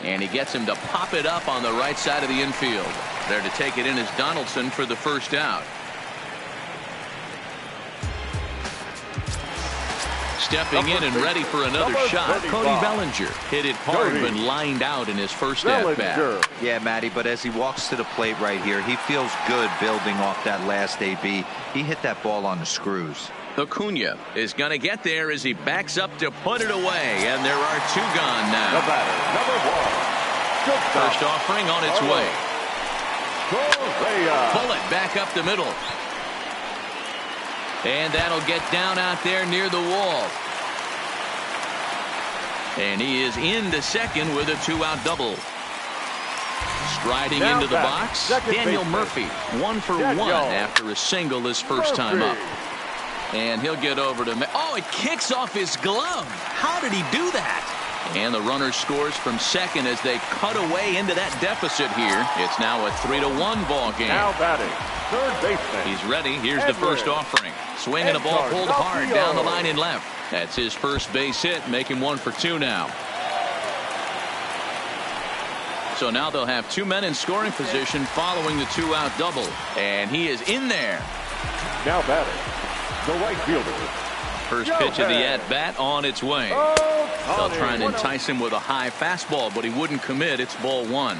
And he gets him to pop it up on the right side of the infield. There to take it in is Donaldson for the first out. Stepping in and ready for another shot, Cody Bellinger. Hit it hard but lined out in his first at-bat. Yeah, Matty, but as he walks to the plate right here, he feels good building off that last AB. He hit that ball on the screws. Acuna is going to get there as he backs up to put it away, and there are two gone now. The batter, number 1. First offering on its way. Bullet back up the middle. And that'll get down out there near the wall. And he is into second with a 2-out double. Striding into the box, Daniel Murphy, 1 for 1 after a single his first time up. And he'll get over to... Oh, it kicks off his glove. How did he do that? And the runner scores from second as they cut away into that deficit here. It's now a 3-1 ball game. Now batting, third baseman. He's ready. Here's the first offering. Swinging a ball pulled hard down the line in left. That's his first base hit, making 1 for 2 now. So now they'll have 2 men in scoring position following the 2-out double. And he is in there. Now batting, the right fielder. First pitch of the at-bat on its way. They'll try and entice him with a high fastball, but he wouldn't commit. It's ball 1.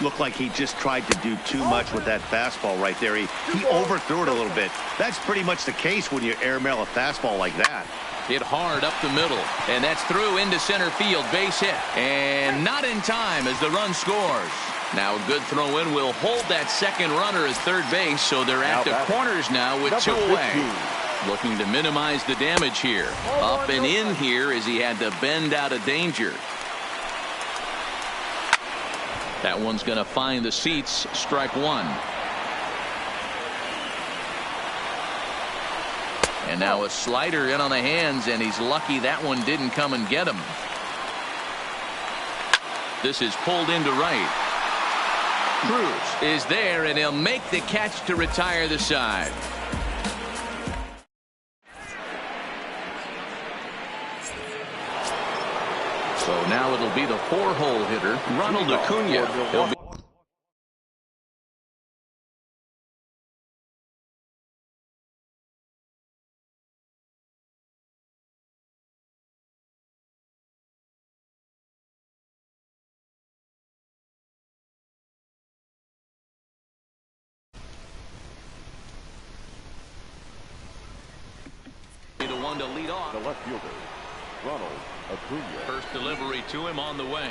Looked like he just tried to do too much with that fastball right there. He overthrew it a little bit. That's pretty much the case when you airmail a fastball like that. Hit hard up the middle, and that's through into center field. Base hit, and not in time as the run scores. Now a good throw in will hold that second runner at third base, so they're at the corners now with 2 away. Looking to minimize the damage here. Up and in here as he had to bend out of danger. That one's going to find the seats. Strike 1. And now a slider in on the hands, and he's lucky that one didn't come and get him. This is pulled into right. Cruz is there, and he'll make the catch to retire the side. So now it'll be the 4-hole hitter, Ronald Acuna. He'll be the one to lead off. The left fielder, Ronald Acuna. First delivery to him on the way.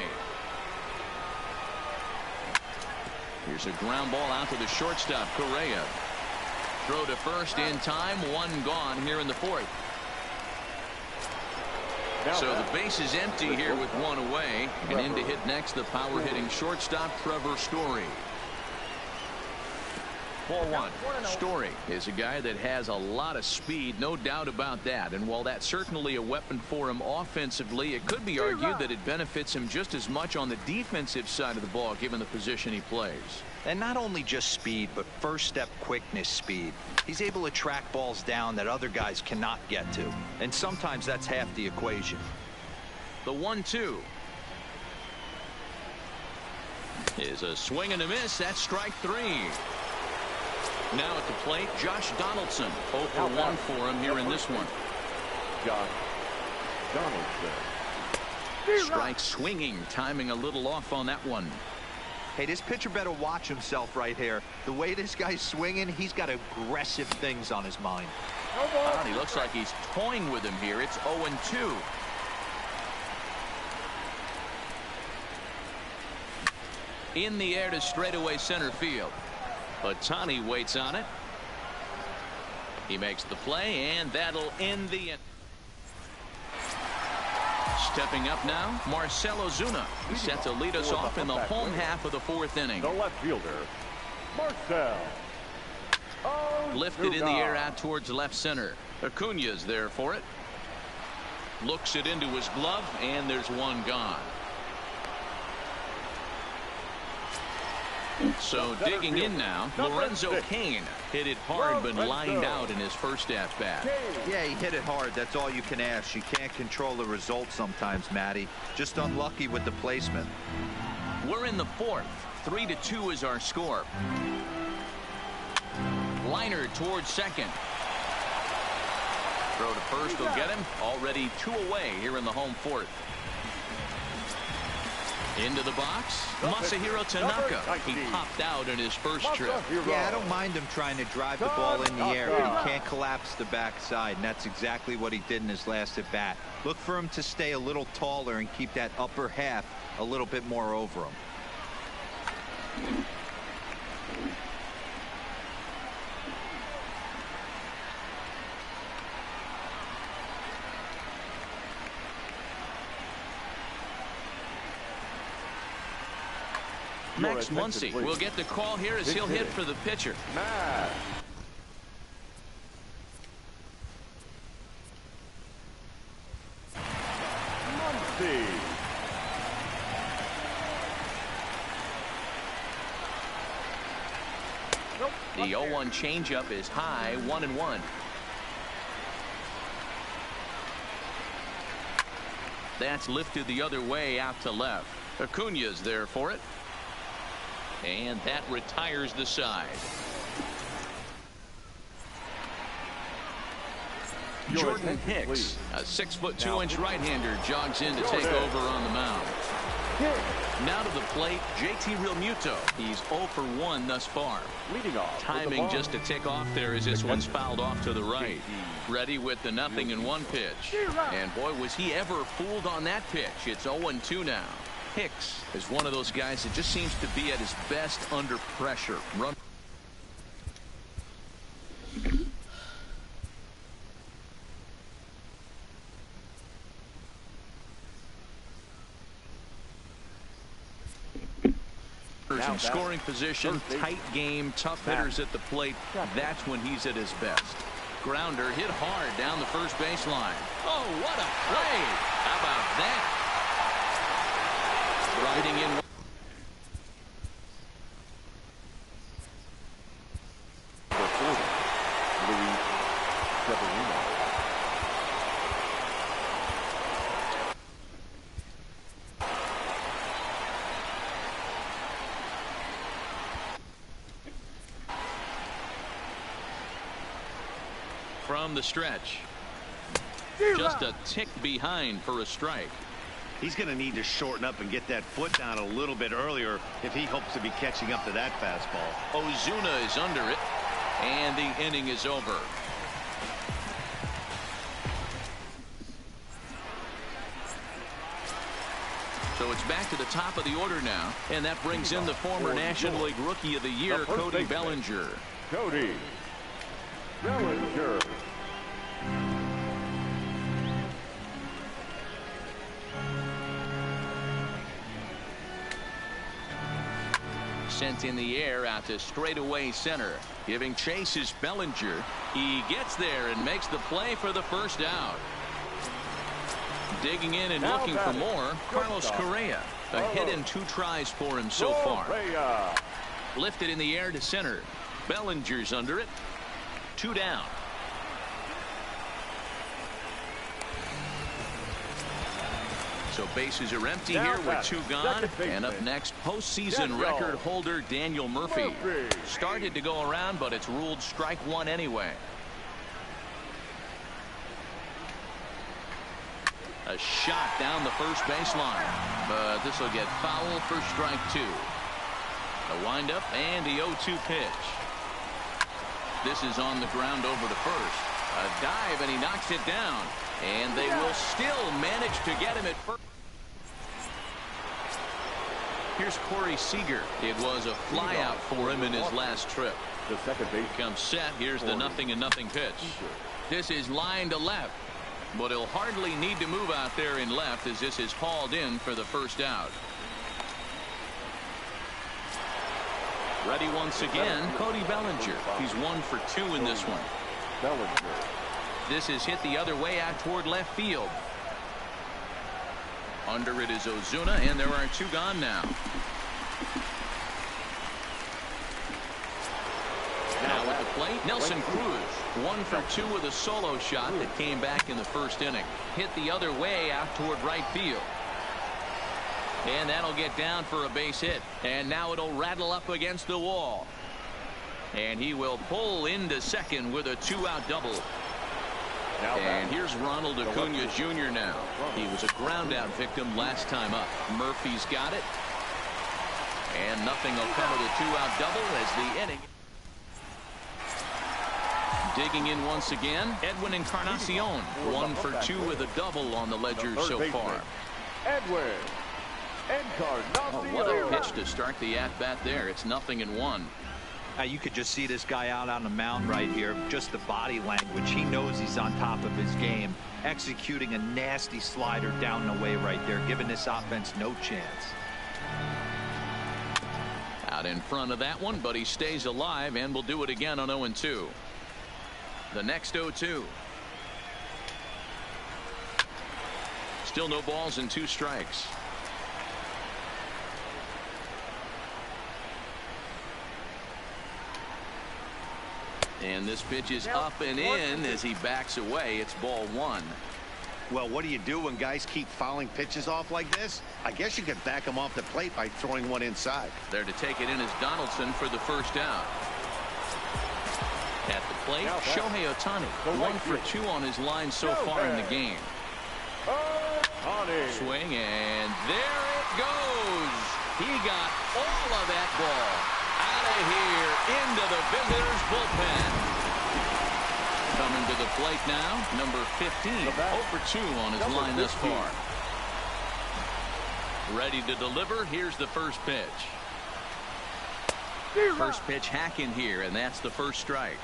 Here's a ground ball out to the shortstop, Correa. Throw to first in time. 1 gone here in the 4th. So the base is empty here with 1 away. And in to hit next, the power hitting shortstop, Trevor Story. Ball 1. Story is a guy that has a lot of speed, no doubt about that. And while that's certainly a weapon for him offensively, it could be argued that it benefits him just as much on the defensive side of the ball, given the position he plays. And not only just speed, but first step quickness speed. He's able to track balls down that other guys cannot get to. And sometimes that's half the equation. The 1-2 is a swing and a miss. That's strike 3. Now at the plate, Josh Donaldson. 0 for 1 for him here in this one. Josh Donaldson. Strike swinging, timing a little off on that one. Hey, this pitcher better watch himself right here. The way this guy's swinging, he's got aggressive things on his mind. And he looks like he's toying with him here. It's 0-2. In the air to straightaway center field. Ohtani waits on it. He makes the play, and that'll end the inning. Stepping up now, Marcell Ozuna. He's set to lead us off in the home half of the 4th inning. The left fielder, Marcell Ozuna. Lifted in the air out towards left center. Acuna's there for it. Looks it into his glove, and there's 1 gone. So digging in now, Lorenzo Cain hit it hard but lined out in his first at-bat. Yeah, he hit it hard. That's all you can ask. You can't control the result sometimes, Matty. Just unlucky with the placement. We're in the fourth. 3-2 is our score. Liner towards second. Throw to first will get him. Already 2 away here in the home fourth. Into the box, Masahiro Tanaka. He popped out in his first trip. Yeah, I don't mind him trying to drive the ball in the air, but he can't collapse the backside, and that's exactly what he did in his last at bat. Look for him to stay a little taller and keep that upper half a little bit more over him. Max Muncy will get the call here as he'll hit for the pitcher. Muncy. The 0-1 changeup is high, 1-1. That's lifted the other way out to left. Acuna's there for it. And that retires the side. Jordan Hicks, a 6'2" right-hander, jogs in to take over on the mound. Now to the plate, JT Realmuto. He's 0 for 1 thus far. Leading off. Timing just to tick off there as this one's fouled off to the right. Ready with the 0-1 pitch. And boy, was he ever fooled on that pitch. It's 0-2 now. Hicks is one of those guys that just seems to be at his best under pressure. Run. In scoring position, tight game, tough hitters at the plate. That's when he's at his best. Grounder hit hard down the first baseline. Oh, what a play! How about that? Riding in. From the stretch. Just a tick behind for a strike. He's going to need to shorten up and get that foot down a little bit earlier if he hopes to be catching up to that fastball. Ozuna is under it, and the inning is over. So it's back to the top of the order now, and that brings in the former National League Rookie of the Year, Cody Bellinger. Cody Bellinger. Sent in the air out to straightaway center. Giving chase is Bellinger. He gets there and makes the play for the first out. Digging in and looking for more, Carlos Correa. A hit in 2 tries for him so far. Lifted in the air to center. Bellinger's under it. 2 down. So bases are empty here with 2 gone. And up next, postseason record holder Daniel Murphy. Started to go around, but it's ruled strike 1 anyway. A shot down the first baseline, but this will get foul for strike 2. A windup and the 0-2 pitch. This is on the ground over to first. A dive, and he knocks it down. And they will still manage to get him at first. Here's Corey Seager. It was a flyout for him in his last trip. The second base comes set. Here's the 0-0 pitch. This is line to left, but he'll hardly need to move out there in left as this is hauled in for the first out. Ready once again, Cody Bellinger. He's 1 for 2 in this one. Bellinger. This is hit the other way out toward left field. Under it is Ozuna, and there are 2 gone now. Now at the plate, Nelson Cruz. 1 for 2 with a solo shot that came back in the first inning. Hit the other way out toward right field. And that'll get down for a base hit. And now it'll rattle up against the wall. And he will pull into second with a 2-out double. And here's Ronald Acuna Jr. now. He was a ground-out victim last time up. Murphy's got it. And nothing will come of the 2-out double as the inning. Digging in once again, Edwin Encarnacion. 1 for 2 with a double on the ledger so far. Edwin Encarnacion. What a pitch to start the at-bat there. It's 0-1. You could just see this guy out on the mound right here. Just the body language. He knows he's on top of his game. Executing a nasty slider down the way right there, giving this offense no chance. Out in front of that one, but he stays alive and will do it again on 0-2. The next 0-2. Still no balls and 2 strikes. And this pitch is up and in as he backs away. It's ball 1. Well, what do you do when guys keep fouling pitches off like this? I guess you could back them off the plate by throwing one inside. There to take it in is Donaldson for the first out. At the plate, Shohei Ohtani. 1 for 2 on his line so far in the game. Swing, and there it goes. He got all of that ball out of here into the visitors' bullpen. Coming to the plate now, number 15. 0 for 2 on his line thus far. Ready to deliver. Here's the first pitch. First pitch hacking here, and that's the first strike.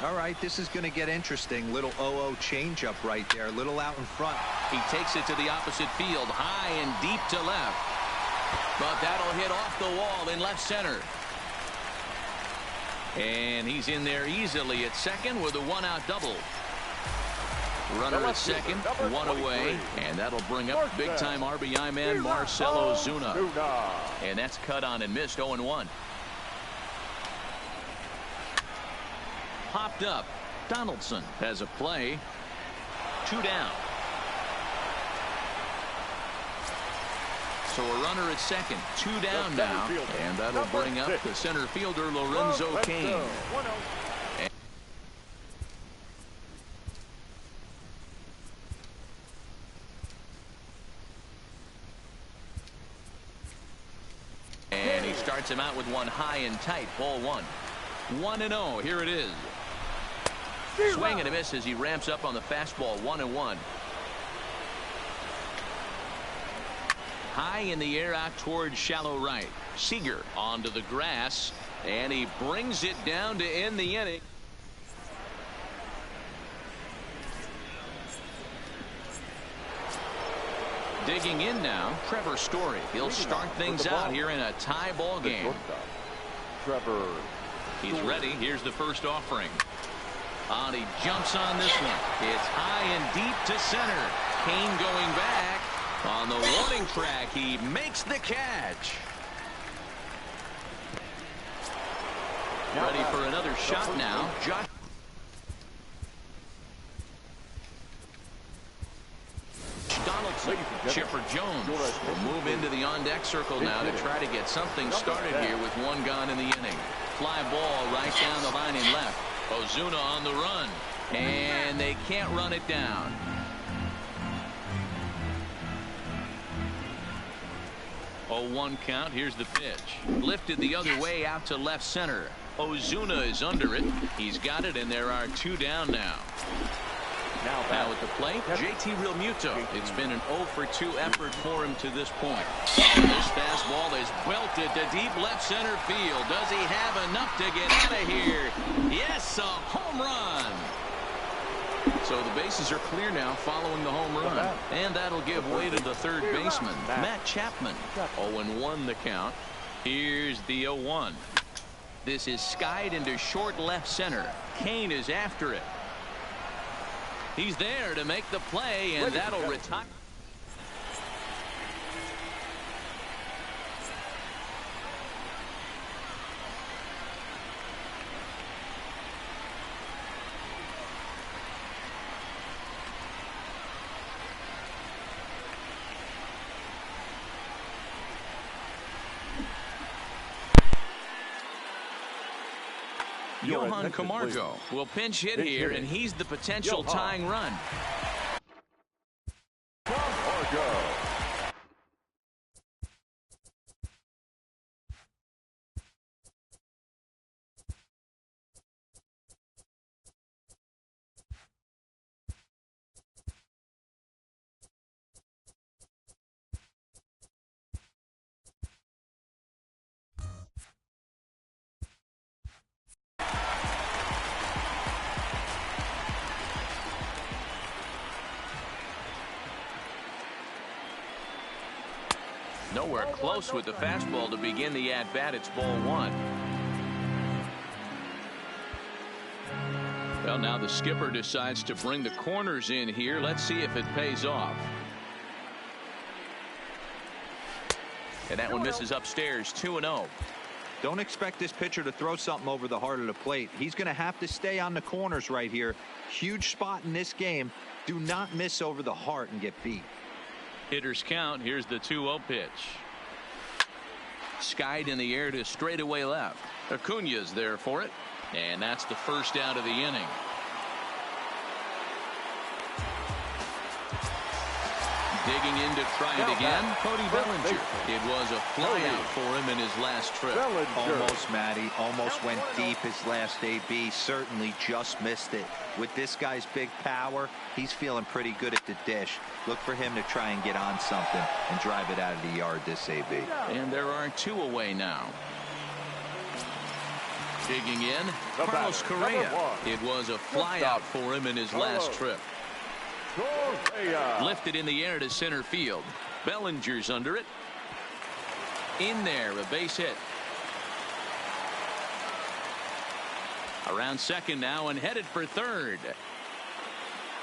All right, this is going to get interesting. Little 0-0 changeup right there. A little out in front. He takes it to the opposite field, high and deep to left. But that'll hit off the wall in left center. And he's in there easily at second with a 1-out double. Runner at second, 1 away, and that'll bring up big-time RBI man Marcell Ozuna. And that's cut on and missed. 0-1. Popped up. Donaldson has a play. 2 down. So a runner at second, 2 down now, and that'll bring up the center fielder Lorenzo Cain. And he starts him out with one high and tight, ball 1. 1-0, here it is. Swing and a miss as he ramps up on the fastball, 1-1. High in the air out towards shallow right. Seager onto the grass, and he brings it down to end the inning. Digging in now, Trevor Story. He'll start things out here in a tie ball game. Trevor. He's ready. Here's the first offering. And he jumps on this one. It's high and deep to center. Cain going back. On the warning track, he makes the catch. Ready for another shot now. Donaldson. Chipper Jones will move into the on-deck circle now to try to get something started here with 1 gone in the inning. Fly ball right down the line and left. Ozuna on the run. And they can't run it down. 0-1 count. Here's the pitch. Lifted the other way out to left center. Ozuna is under it. He's got it, and there are 2 down now. Now at the plate, JT Realmuto. It's been an 0 for 2 effort for him to this point. This fastball is belted to deep left center field. Does he have enough to get out of here? Yes, a home run. So the bases are clear now following the home run. And that'll give way to the third baseman, Matt Chapman. 0-1 the count. Here's the 0-1. This is skied into short left center. Cain is after it. He's there to make the play, and that'll retire. Johan Camargo will pinch hit here, and he's the potential tying run. Camargo. Nowhere close with the fastball to begin the at-bat. It's ball one. Well, now the skipper decides to bring the corners in here. Let's see if it pays off. And that one misses upstairs, 2-0. Don't expect this pitcher to throw something over the heart of the plate. He's going to have to stay on the corners right here. Huge spot in this game. Do not miss over the heart and get beat. Hitters count. Here's the 2-0 pitch. Skied in the air to straightaway left. Acuna's there for it. And that's the first out of the inning. Digging in to try it again. Cody Bellinger. It was a fly out for him in his last trip. Almost, Matty. Almost went deep his last AB. Certainly just missed it. With this guy's big power, he's feeling pretty good at the dish. Look for him to try and get on something and drive it out of the yard this AB. And there are two away now. Digging in, Carlos Correa. It was a fly out for him in his last trip. Lifted in the air to center field. Bellinger's under it. In there, a base hit. Around second now and headed for third.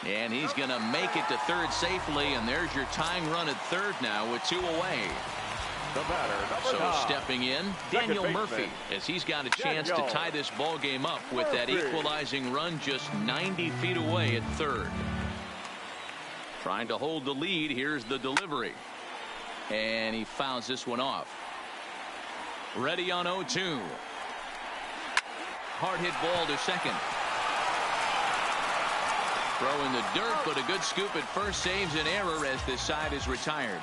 And he's going to make it to third safely, and there's your tying run at third now with two away. So stepping in, Daniel Murphy, as he's got a chance to tie this ball game up with that equalizing run just 90 feet away at third. Trying to hold the lead. Here's the delivery. And he fouls this one off. Ready on 0-2. Hard hit ball to second. Throw in the dirt, but a good scoop at first saves an error as this side is retired.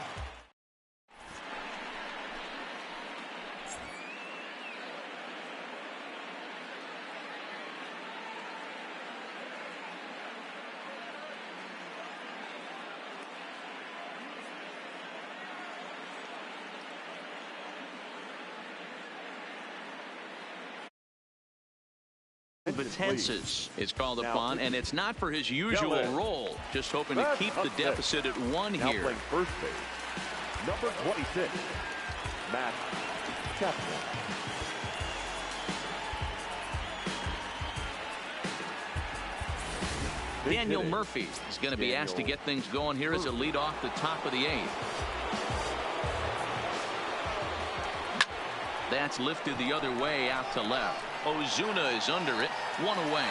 Vatensis is called upon, and it's not for his usual role. Just hoping to keep the deficit at one here. Playing first base, number 26, Matt Chapman. Daniel Murphy is going to be asked to get things going here as a lead off the top of the eighth. That's lifted the other way out to left. Ozuna is under it, one away.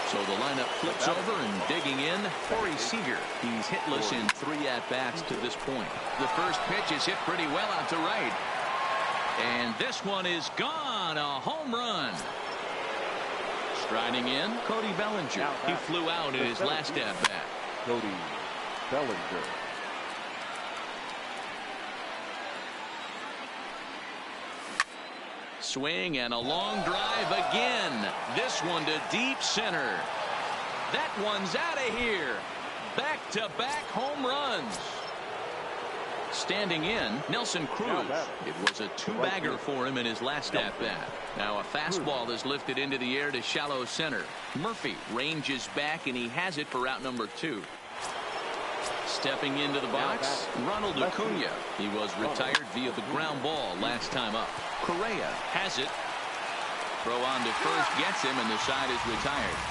So the lineup flips over, and digging in, Corey Seager. He's hitless in 3 at-bats to this point. The first pitch is hit pretty well out to right. And this one is gone, a home run. Striding in, Cody Bellinger. He flew out in his last at-bat. Cody Bellinger. Swing and a long drive again. This one to deep center. That one's out of here. Back-to-back home runs. Standing in, Nelson Cruz. It was a 2-bagger for him in his last at-bat. Now a fastball is lifted into the air to shallow center. Murphy ranges back, and he has it for out number 2. Stepping into the box, Ronald Acuna. He was retired via the ground ball last time up. Correa has it. Throw on to first gets him, and the side is retired.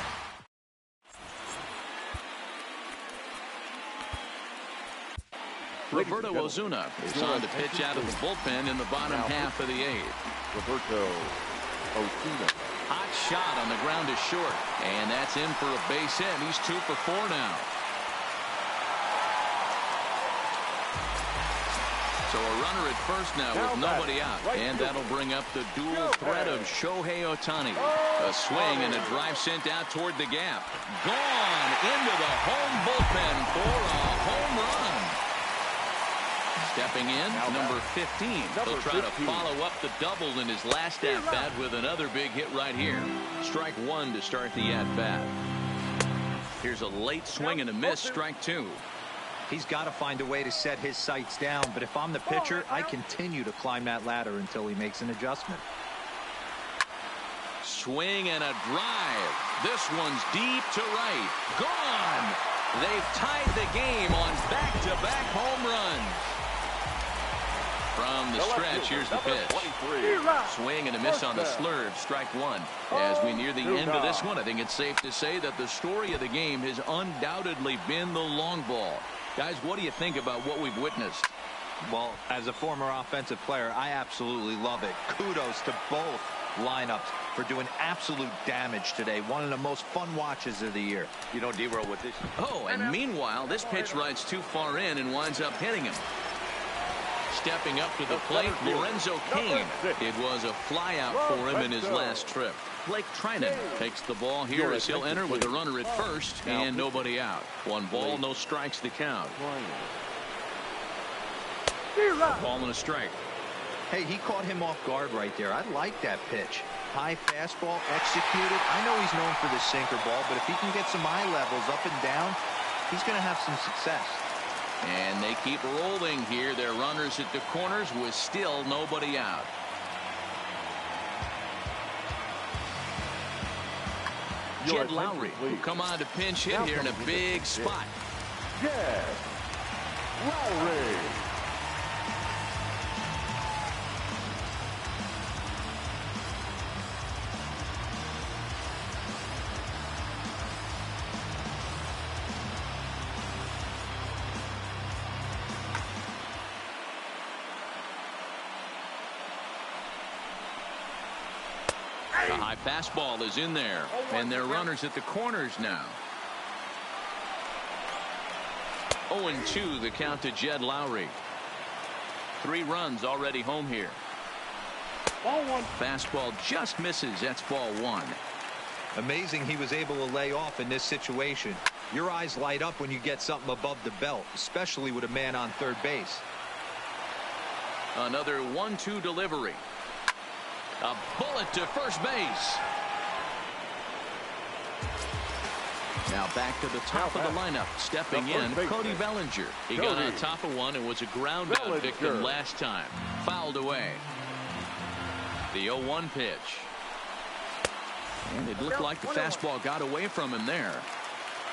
Roberto Ozuna is on to pitch out of the bullpen in the bottom half of the 8th. Roberto Ozuna. Hot shot on the ground is short, and that's in for a base hit. He's 2 for 4 now. So a runner at first now with nobody out. And that'll bring up the dual threat of Shohei Ohtani. A swing and a drive sent out toward the gap. Gone into the home bullpen for a home run. Stepping in, number 15. He'll try to follow up the double in his last at-bat with another big hit right here. Strike one to start the at-bat. Here's a late swing and a miss, strike two. He's got to find a way to set his sights down, but if I'm the pitcher, I continue to climb that ladder until he makes an adjustment. Swing and a drive. This one's deep to right. Gone! They've tied the game on back-to-back home runs. From the stretch, here's the pitch. Swing and a miss on the slurve, strike one. As we near the end of this one, I think it's safe to say that the story of the game has undoubtedly been the long ball. Guys, what do you think about what we've witnessed? Well, as a former offensive player, I absolutely love it. Kudos to both lineups for doing absolute damage today. One of the most fun watches of the year. You know, D-Roll, with this. Oh, and meanwhile, this pitch rides too far in and winds up hitting him. Stepping up to the plate, Lorenzo Cain. It was a flyout for him in his last trip. Blake Trinan takes the ball here as he'll enter with a runner at first and nobody out. One ball, no strikes to count. Ball and a strike. Hey, he caught him off guard right there. I like that pitch. High fastball executed. I know he's known for the sinker ball, but if he can get some eye levels up and down, he's going to have some success. And they keep rolling here. They're runners at the corners with still nobody out. Jed Lowry will come on to pinch hit here in a big spot. Jed Lowry. The high fastball is in there, and they're runners at the corners now. 0-2 the count to Jed Lowry. 3 runs already home here. Ball one. Fastball just misses. That's ball one. Amazing he was able to lay off in this situation. Your eyes light up when you get something above the belt, especially with a man on third base. Another 1-2 delivery. A bullet to first base. Now back to the top of the lineup. Stepping in, Cody Bellinger. He got on top of one and was a ground out victim last time. Fouled away. The 0-1 pitch. And it looked like the fastball got away from him there.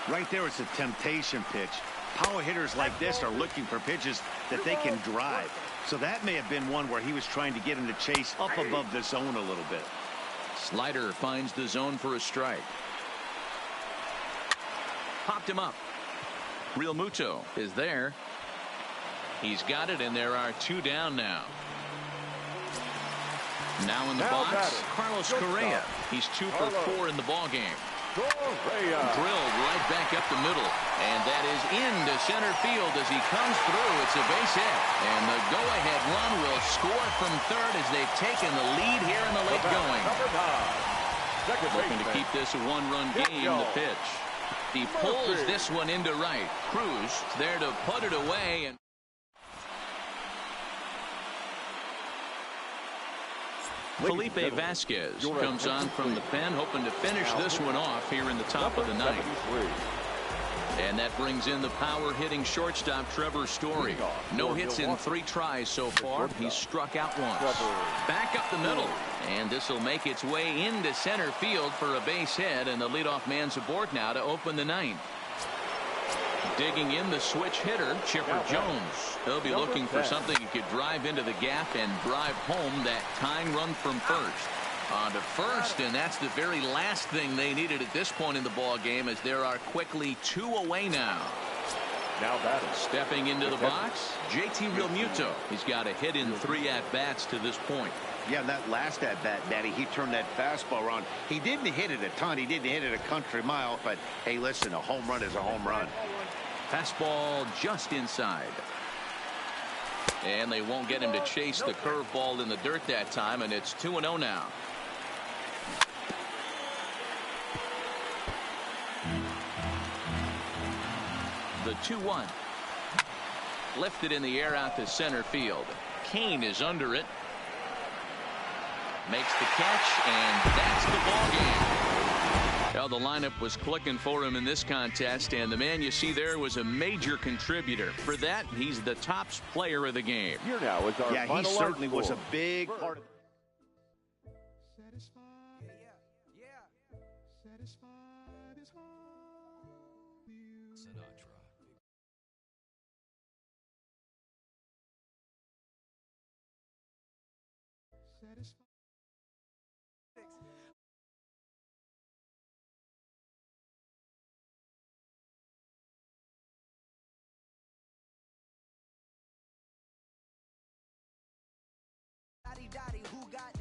Right there, it's a temptation pitch. Power hitters like this are looking for pitches that they can drive. So that may have been one where he was trying to get him to chase up above the zone a little bit. Slider finds the zone for a strike. Popped him up. Real Muto is there. He's got it, and there are 2 down now. Now in the box, Carlos Correa. He's 2 for 4 in the ball game. Drilled right back up the middle, and that is into center field as he comes through. It's a base hit, and the go-ahead run will score from third as they've taken the lead here in the late going. Looking to keep this a 1-run game. The pitch. He pulls this one into right. Cruz there to put it away. And Felipe Vasquez comes on from the pen, hoping to finish this one off here in the top of the ninth. And that brings in the power-hitting shortstop Trevor Story. No hits in 3 tries so far. He's struck out once. Back up the middle. And this will make its way into center field for a base hit, and the leadoff man's aboard now to open the ninth. Digging in the switch hitter, Chipper Jones. He'll be looking for something he could drive into the gap and drive home that tying run from first. On to first, and that's the very last thing they needed at this point in the ball game, as there are quickly 2 away now. Stepping into the box, JT Realmuto. He's got a hit in 3 at-bats to this point. Yeah, that last at-bat, Daddy, he turned that fastball around. He didn't hit it a ton. He didn't hit it a country mile, but hey, listen, a home run is a home run. Fastball just inside. And they won't get him to chase the curveball in the dirt that time, and it's 2-0 now. The 2-1. Lifted in the air out to center field. Kane is under it. Makes the catch, and that's the ball game. Well, the lineup was clicking for him in this contest, and the man you see there was a major contributor. For that, he's the top player of the game. Here now is our he certainly was a big part of Who got